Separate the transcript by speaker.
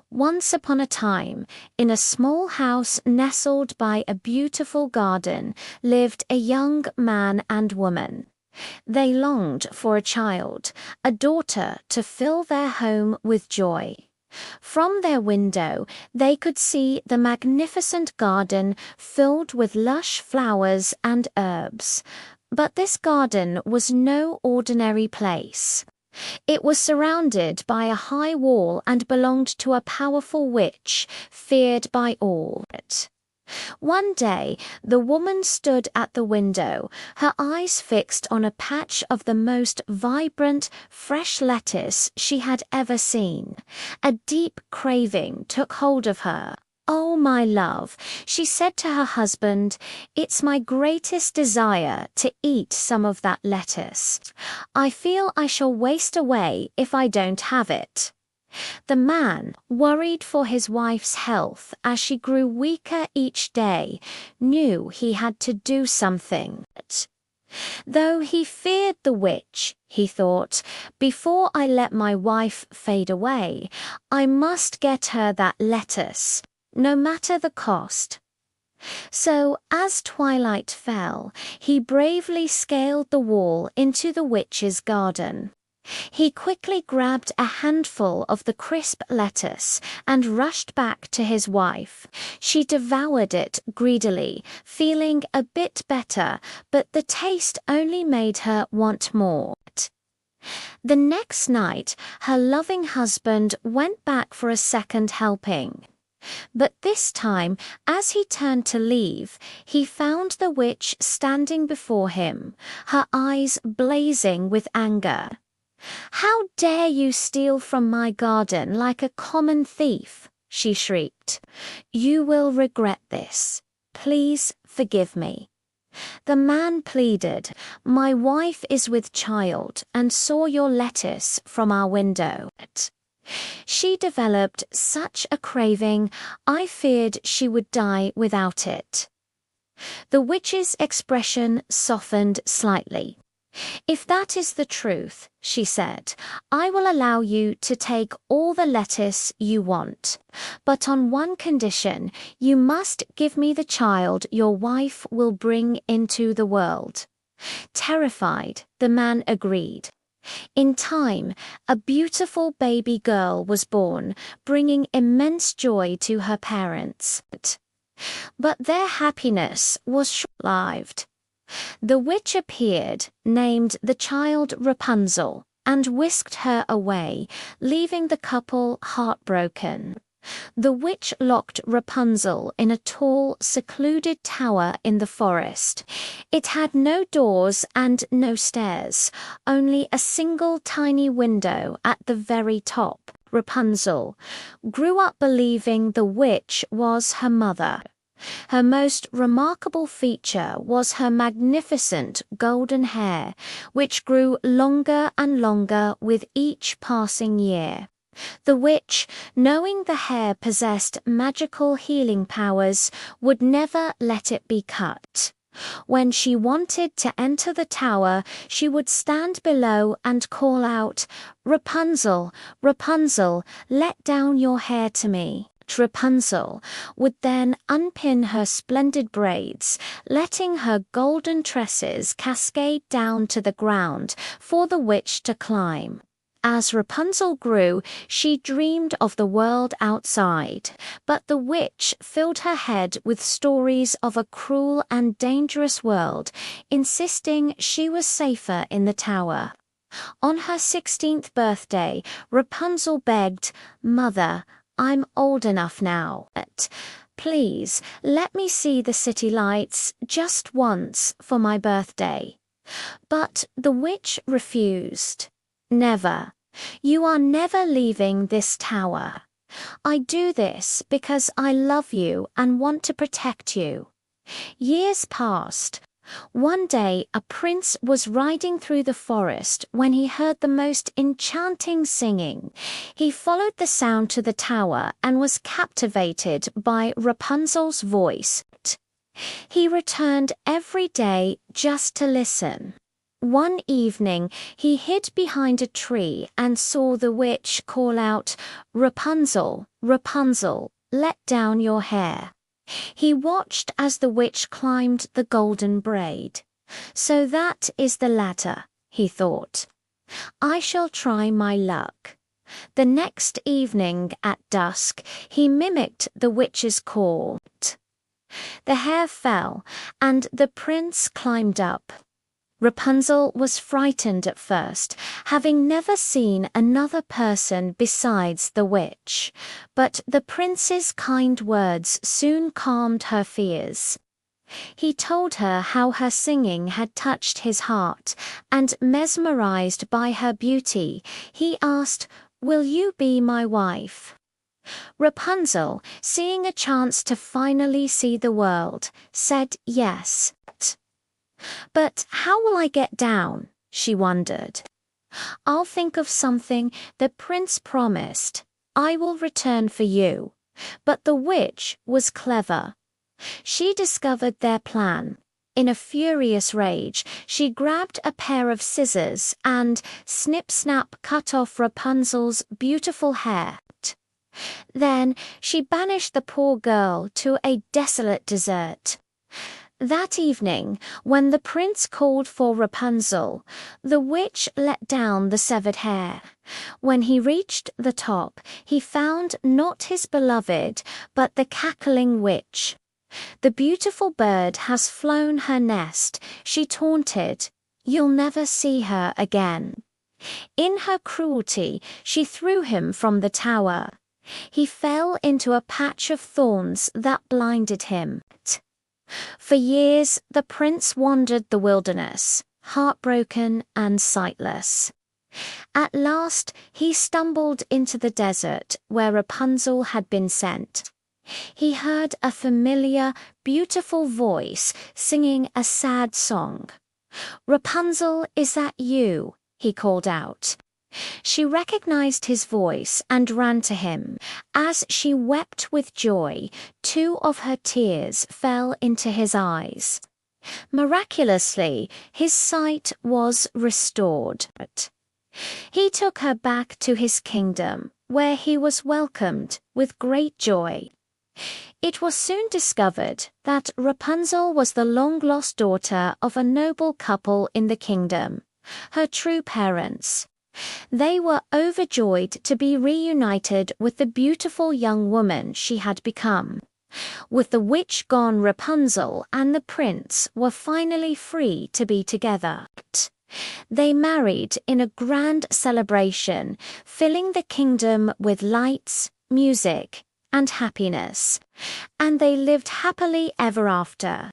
Speaker 1: Once upon a time, in a small house nestled by a beautiful garden, lived a young man and woman. They longed for a child, a daughter, to fill their home with joy. From their window, they could see the magnificent garden filled with lush flowers and herbs. But this garden was no ordinary place. It was surrounded by a high wall and belonged to a powerful witch, feared by all. One day, the woman stood at the window, her eyes fixed on a patch of the most vibrant, fresh lettuce she had ever seen. A deep craving took hold of her. "Oh, my love," she said to her husband, "it's my greatest desire to eat some of that lettuce. I feel I shall waste away if I don't have it." The man, worried for his wife's health as she grew weaker each day, knew he had to do something. Though he feared the witch, he thought, before I let my wife fade away, I must get her that lettuce, no matter the cost. So, as twilight fell, he bravely scaled the wall into the witch's garden. He quickly grabbed a handful of the crisp lettuce and rushed back to his wife. She devoured it greedily, feeling a bit better, but the taste only made her want more. The next night, her loving husband went back for a second helping. But this time, as he turned to leave, he found the witch standing before him, her eyes blazing with anger. "How dare you steal from my garden like a common thief?" she shrieked. "You will regret this. Please forgive me." The man pleaded, "My wife is with child and saw your lettuce from our window. She developed such a craving, I feared she would die without it." The witch's expression softened slightly. "If that is the truth," she said, "I will allow you to take all the lettuce you want. But on one condition, you must give me the child your wife will bring into the world." Terrified, the man agreed. In time, a beautiful baby girl was born, bringing immense joy to her parents. But their happiness was short-lived. The witch appeared, named the child Rapunzel, and whisked her away, leaving the couple heartbroken. The witch locked Rapunzel in a tall, secluded tower in the forest. It had no doors and no stairs, only a single tiny window at the very top. Rapunzel grew up believing the witch was her mother. Her most remarkable feature was her magnificent golden hair, which grew longer and longer with each passing year. The witch, knowing the hair possessed magical healing powers, would never let it be cut. When she wanted to enter the tower, she would stand below and call out, "Rapunzel, Rapunzel, let down your hair to me." Rapunzel would then unpin her splendid braids, letting her golden tresses cascade down to the ground for the witch to climb. As Rapunzel grew, she dreamed of the world outside, but the witch filled her head with stories of a cruel and dangerous world, insisting she was safer in the tower. On her 16th birthday, Rapunzel begged, "Mother, I'm old enough now. Please, let me see the city lights just once for my birthday." But the witch refused. "Never. You are never leaving this tower. I do this because I love you and want to protect you." Years passed. One day, a prince was riding through the forest when he heard the most enchanting singing. He followed the sound to the tower and was captivated by Rapunzel's voice. He returned every day just to listen. One evening, he hid behind a tree and saw the witch call out, "Rapunzel, Rapunzel, let down your hair." He watched as the witch climbed the golden braid. "So that is the ladder," he thought. "I shall try my luck." The next evening at dusk, he mimicked the witch's call. The hair fell, and the prince climbed up. Rapunzel was frightened at first, having never seen another person besides the witch, but the prince's kind words soon calmed her fears. He told her how her singing had touched his heart, and mesmerized by her beauty, he asked, "Will you be my wife?" Rapunzel, seeing a chance to finally see the world, said yes. "But how will I get down?" she wondered. "I'll think of something," the prince promised. "I will return for you." But the witch was clever. She discovered their plan. In a furious rage, she grabbed a pair of scissors and, snip-snap, cut off Rapunzel's beautiful hair. Then she banished the poor girl to a desolate desert. That evening, when the prince called for Rapunzel, the witch let down the severed hair. When he reached the top, he found not his beloved, but the cackling witch. "The beautiful bird has flown her nest," she taunted. "You'll never see her again." In her cruelty, she threw him from the tower. He fell into a patch of thorns that blinded him. For years, the prince wandered the wilderness, heartbroken and sightless. At last, he stumbled into the desert where Rapunzel had been sent. He heard a familiar, beautiful voice singing a sad song. "Rapunzel, is that you?" he called out. She recognized his voice and ran to him. As she wept with joy, 2 of her tears fell into his eyes. Miraculously, his sight was restored. He took her back to his kingdom, where he was welcomed with great joy. It was soon discovered that Rapunzel was the long-lost daughter of a noble couple in the kingdom, her true parents. They were overjoyed to be reunited with the beautiful young woman she had become. With the witch gone, Rapunzel and the prince were finally free to be together. They married in a grand celebration, filling the kingdom with lights, music, and happiness. And they lived happily ever after.